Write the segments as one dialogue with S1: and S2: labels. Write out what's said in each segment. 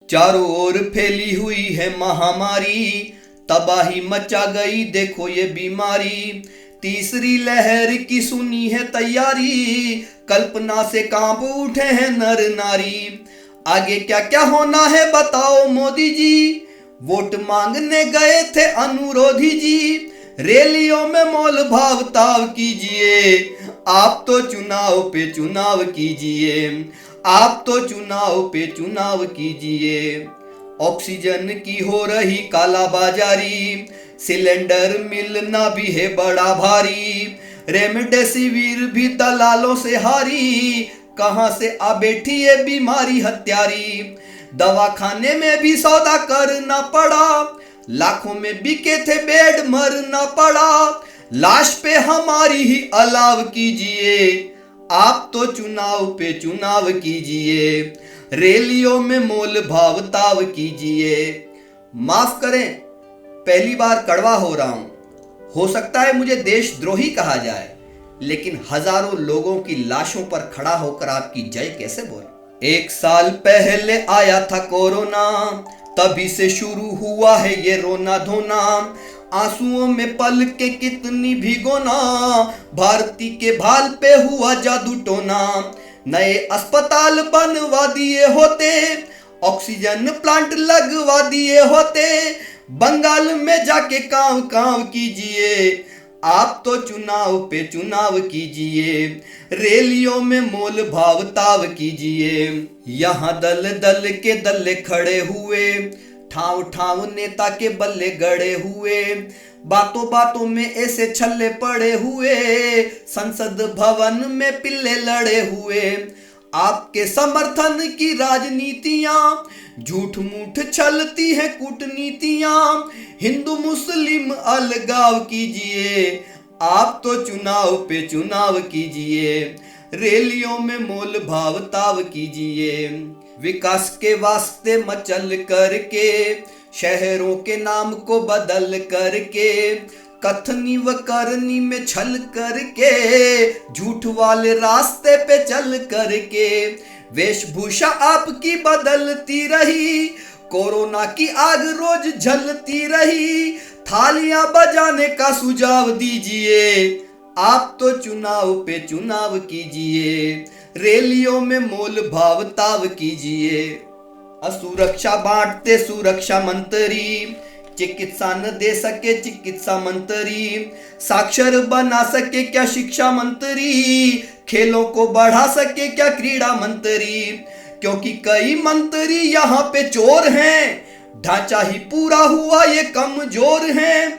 S1: चारों ओर फैली हुई है महामारी, तबाही मचा गई देखो ये बीमारी। तीसरी लहर की सुनी है तैयारी, कल्पना से कांप उठे हैं नर नारी। आगे क्या क्या होना है बताओ मोदी जी, वोट मांगने गए थे अनुरोधी जी। रैलियों में मोल भाव ताव कीजिए, आप तो चुनाव पे चुनाव कीजिए, आप तो चुनाव पे चुनाव कीजिए। ऑक्सीजन की हो रही कालाबाजारी, सिलेंडर मिलना भी है बड़ा भारी। रेमडेसिविर भी दलालों से हारी, कहां से आ बैठी ये बीमारी हत्यारी। दवाखाने में भी सौदा करना पड़ा, लाखों में बिके थे बेड मरना पड़ा। लाश पे हमारी ही अलाव कीजिए, आप तो चुनाव पे चुनाव कीजिए। रैलियों में मोल भाव ताव कीजिए। माफ करें, पहली बार कड़वा हो रहा हूं, हो सकता है मुझे देशद्रोही कहा जाए, लेकिन हजारों लोगों की लाशों पर खड़ा होकर आपकी जय कैसे बोले। 1 साल पहले आया था कोरोना, तभी से शुरू हुआ है ये रोना धोना। आंसुओं में पल के कितनी भिगोना, भारती के भाल पे हुआ जादू टोना। नए अस्पताल बनवा दिए होते, ऑक्सीजन प्लांट लगवा दिए होते। बंगाल में जाके काम काम कीजिए, आप तो चुनाव पे चुनाव कीजिए। रैलियों में मोल भाव ताव कीजिए। यहाँ दल दल के दल्ले खड़े हुए, ठाव ठाव नेता के बल्ले गड़े हुए। बातों बातों में ऐसे छल्ले पड़े हुए, संसद भवन में पिल्ले लड़े हुए। आपके समर्थन की राजनीतियां झूठ मूठ छलती है कूटनीतियां। हिंदू मुस्लिम अलगाव कीजिए, आप तो चुनाव पे चुनाव कीजिए। रैलियों में मोल भाव ताव कीजिए। विकास के वास्ते मचल करके, शहरों के नाम को बदल करके, कथनी व करनी में छल करके, झूठ वाले रास्ते पे चल करके। वेशभूषा आपकी बदलती रही, कोरोना की आग रोज झलती रही। थालियां बजाने का सुझाव दीजिए, आप तो चुनाव पे चुनाव कीजिए। रैलियों में मोल भाव ताव कीजिए। असुरक्षा बांटते सुरक्षा मंत्री, चिकित्सा न दे सके चिकित्सा मंत्री। साक्षर बना सके क्या शिक्षा मंत्री, खेलों को बढ़ा सके क्या क्रीड़ा मंत्री। क्योंकि कई मंत्री यहाँ पे चोर हैं, ढांचा ही पूरा हुआ ये कमजोर हैं।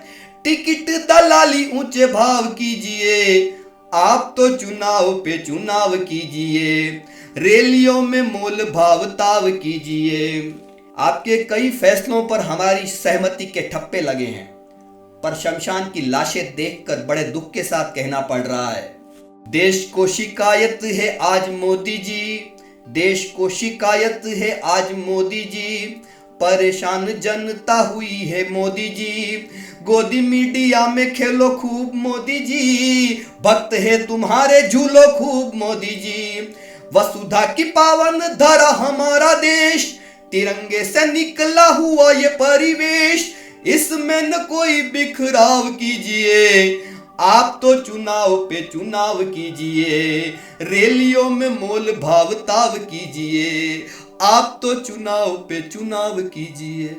S1: टिकट दलाली ऊंचे भाव कीजिए, आप तो चुनाव पे चुनाव कीजिए। रैलियों में मोल भाव ताव कीजिए। आपके कई फैसलों पर हमारी सहमति के ठप्पे लगे हैं, पर शमशान की लाशें देखकर बड़े दुख के साथ कहना पड़ रहा है। देश को शिकायत है आज मोदी जी, देश को शिकायत है आज मोदी जी। परेशान जनता हुई है मोदी जी, गोदी मीडिया में खेलो खूब मोदी जी। भक्त है तुम्हारे झूलो खूब मोदी जी। वसुधा की पावन धरा हमारा देश, तिरंगे से निकला हुआ ये परिवेश। इसमें न कोई बिखराव कीजिए, आप तो चुनाव पे चुनाव कीजिए। रैलियों में मोल भाव ताव कीजिए, आप तो चुनाव पे चुनाव कीजिए।